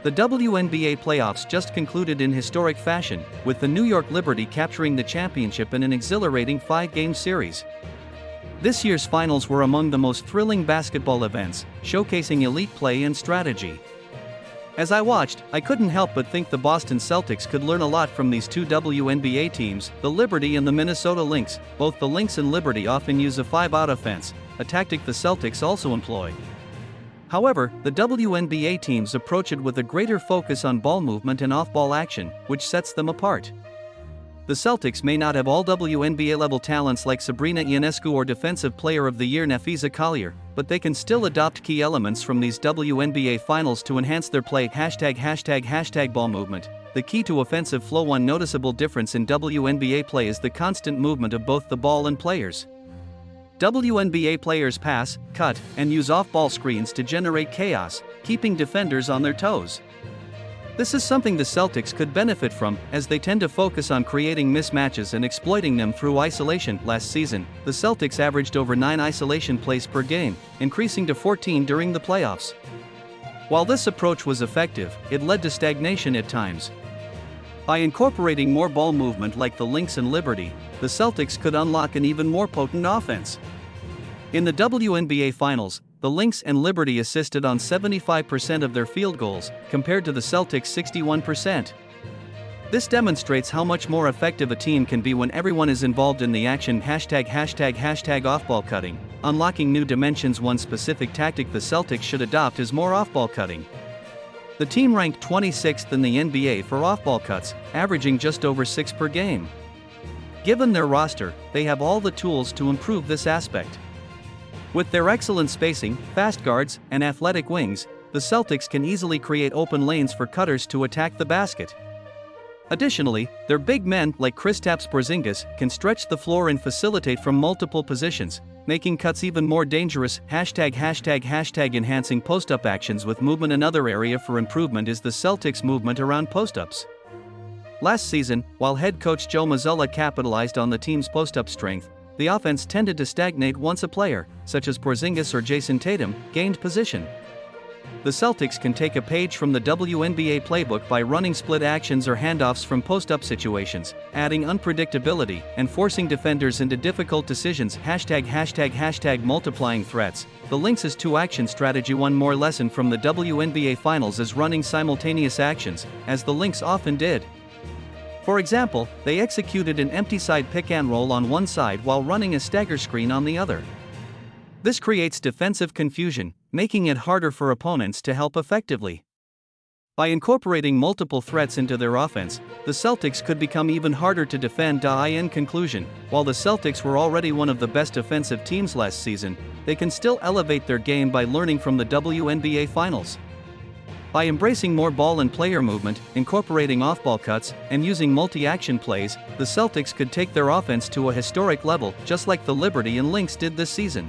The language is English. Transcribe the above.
The WNBA playoffs just concluded in historic fashion, with the New York Liberty capturing the championship in an exhilarating 5-game series. This year's finals were among the most thrilling basketball events, showcasing elite play and strategy. As I watched, I couldn't help but think the Boston Celtics could learn a lot from these two WNBA teams, the Liberty and the Minnesota Lynx. Both the Lynx and Liberty often use a 5-out offense, a tactic the Celtics also employ. However, the WNBA teams approach it with a greater focus on ball movement and off-ball action, which sets them apart. The Celtics may not have all WNBA-level talents like Sabrina Ionescu or Defensive Player of the Year Nafisa Collier, but they can still adopt key elements from these WNBA finals to enhance their play. #### ball movement. The key to offensive flow. One noticeable difference in WNBA play is the constant movement of both the ball and players. WNBA players pass, cut, and use off-ball screens to generate chaos, keeping defenders on their toes. This is something the Celtics could benefit from, as they tend to focus on creating mismatches and exploiting them through isolation. Last season, the Celtics averaged over 9 isolation plays per game, increasing to 14 during the playoffs. While this approach was effective, it led to stagnation at times. By incorporating more ball movement like the Lynx and Liberty, the Celtics could unlock an even more potent offense. In the WNBA Finals, the Lynx and Liberty assisted on 75% of their field goals, compared to the Celtics' 61%. This demonstrates how much more effective a team can be when everyone is involved in the action. ### off-ball cutting. Unlocking new dimensions. One specific tactic the Celtics should adopt is more off-ball cutting. The team ranked 26th in the NBA for off-ball cuts, averaging just over 6 per game. Given their roster, they have all the tools to improve this aspect. With their excellent spacing, fast guards, and athletic wings, the Celtics can easily create open lanes for cutters to attack the basket. Additionally, their big men like Kristaps Porzingis can stretch the floor and facilitate from multiple positions, making cuts even more dangerous. ### enhancing post-up actions with movement. Another area for improvement is the Celtics' movement around post-ups. Last season, while head coach Joe Mazzulla capitalized on the team's post-up strength, the offense tended to stagnate once a player, such as Porzingis or Jason Tatum, gained position. The Celtics can take a page from the WNBA playbook by running split actions or handoffs from post-up situations, adding unpredictability and forcing defenders into difficult decisions. ### multiplying threats. The Lynx's two-action strategy. One more lesson from the WNBA Finals is running simultaneous actions, as the Lynx often did. For example, they executed an empty side pick and roll on one side while running a stagger screen on the other. This creates defensive confusion, making it harder for opponents to help effectively. By incorporating multiple threats into their offense, the Celtics could become even harder to defend. In conclusion, while the Celtics were already one of the best offensive teams last season, they can still elevate their game by learning from the WNBA Finals. By embracing more ball and player movement, incorporating off-ball cuts, and using multi-action plays, the Celtics could take their offense to a historic level, just like the Liberty and Lynx did this season.